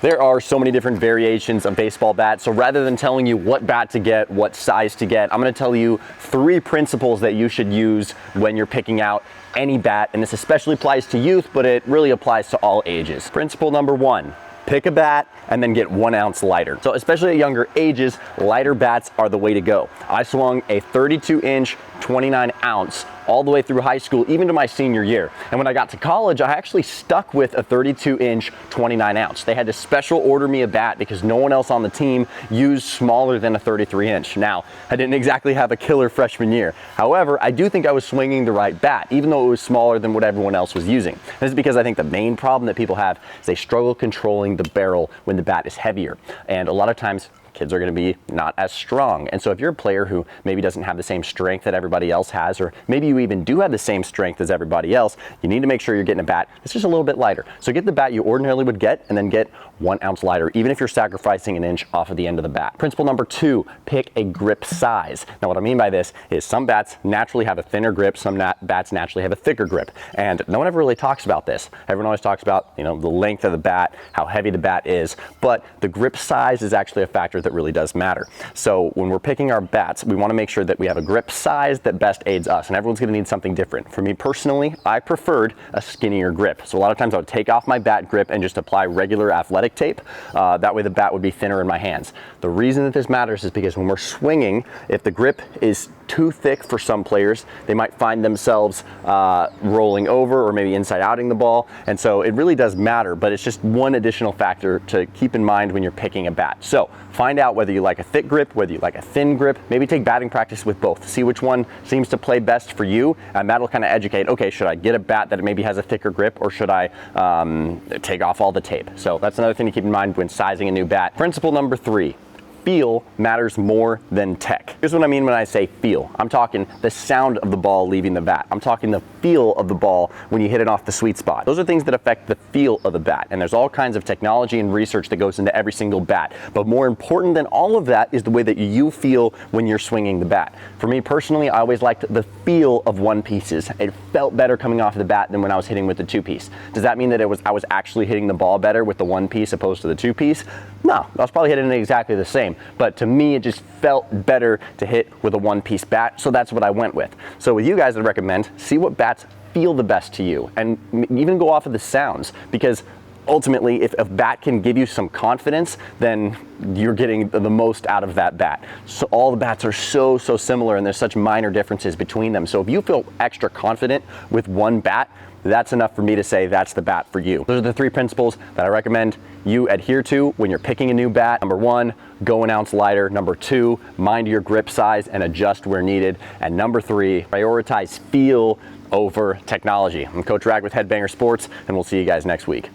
There are so many different variations of baseball bats, so rather than telling you what bat to get, what size to get, I'm going to tell you 3 principles that you should use when you're picking out any bat, and this especially applies to youth, but it really applies to all ages. Principle number 1. Pick a bat and then get 1 ounce lighter. So especially at younger ages, lighter bats are the way to go. I swung a 32-inch, 29-ounce all the way through high school, even to my senior year. And when I got to college, I actually stuck with a 32-inch, 29-ounce. They had to special order me a bat because no one else on the team used smaller than a 33-inch. Now, I didn't exactly have a killer freshman year. However, I do think I was swinging the right bat, even though it was smaller than what everyone else was using. This is because I think the main problem that people have is they struggle controlling the barrel when the bat is heavier. And a lot of times, kids are going to be not as strong. And so if you're a player who maybe doesn't have the same strength that everybody else has, or maybe you even do have the same strength as everybody else, you need to make sure you're getting a bat that's just a little bit lighter. So get the bat you ordinarily would get and then get 1 ounce lighter, even if you're sacrificing an inch off of the end of the bat. Principle number 2, pick a grip size. Now what I mean by this is some bats naturally have a thinner grip, some bats naturally have a thicker grip. And no one ever really talks about this. Everyone always talks about, the length of the bat, how heavy the bat is, but the grip size is actually a factor that really does matter. So when we're picking our bats, we want to make sure that we have a grip size that best aids us, and everyone's going to need something different. For me personally, I preferred a skinnier grip. So a lot of times I would take off my bat grip and just apply regular athletic tape. That way the bat would be thinner in my hands. The reason that this matters is because when we're swinging, if the grip is too thick for some players, they might find themselves rolling over or maybe inside outing the ball. And so it really does matter, but it's just one additional factor to keep in mind when you're picking a bat. So find out whether you like a thick grip, whether you like a thin grip. Maybe take batting practice with both. See which one seems to play best for you, and that'll kind of educate, okay, should I get a bat that maybe has a thicker grip, or should I take off all the tape? So that's another thing to keep in mind when sizing a new bat. Principle number 3. Feel matters more than tech. Here's what I mean when I say feel. I'm talking the sound of the ball leaving the bat. I'm talking the feel of the ball when you hit it off the sweet spot. Those are things that affect the feel of the bat, and there's all kinds of technology and research that goes into every single bat. But more important than all of that is the way that you feel when you're swinging the bat. For me personally, I always liked the feel of 1-pieces. It felt better coming off the bat than when I was hitting with the 2-piece. Does that mean that I was actually hitting the ball better with the 1-piece opposed to the 2-piece? No, I was probably hitting it exactly the same. But to me, it just felt better to hit with a 1-piece bat, so that's what I went with. So with you guys, I'd recommend see what bats feel the best to you, and even go off of the sounds, because ultimately, if a bat can give you some confidence, then you're getting the most out of that bat. So all the bats are so similar, and there's such minor differences between them. So if you feel extra confident with one bat, that's enough for me to say that's the bat for you. Those are the 3 principles that I recommend you adhere to when you're picking a new bat. Number 1, go 1 ounce lighter. Number 2, mind your grip size and adjust where needed. And number 3, prioritize feel over technology. I'm Coach RAC with Headbanger Sports, and we'll see you guys next week.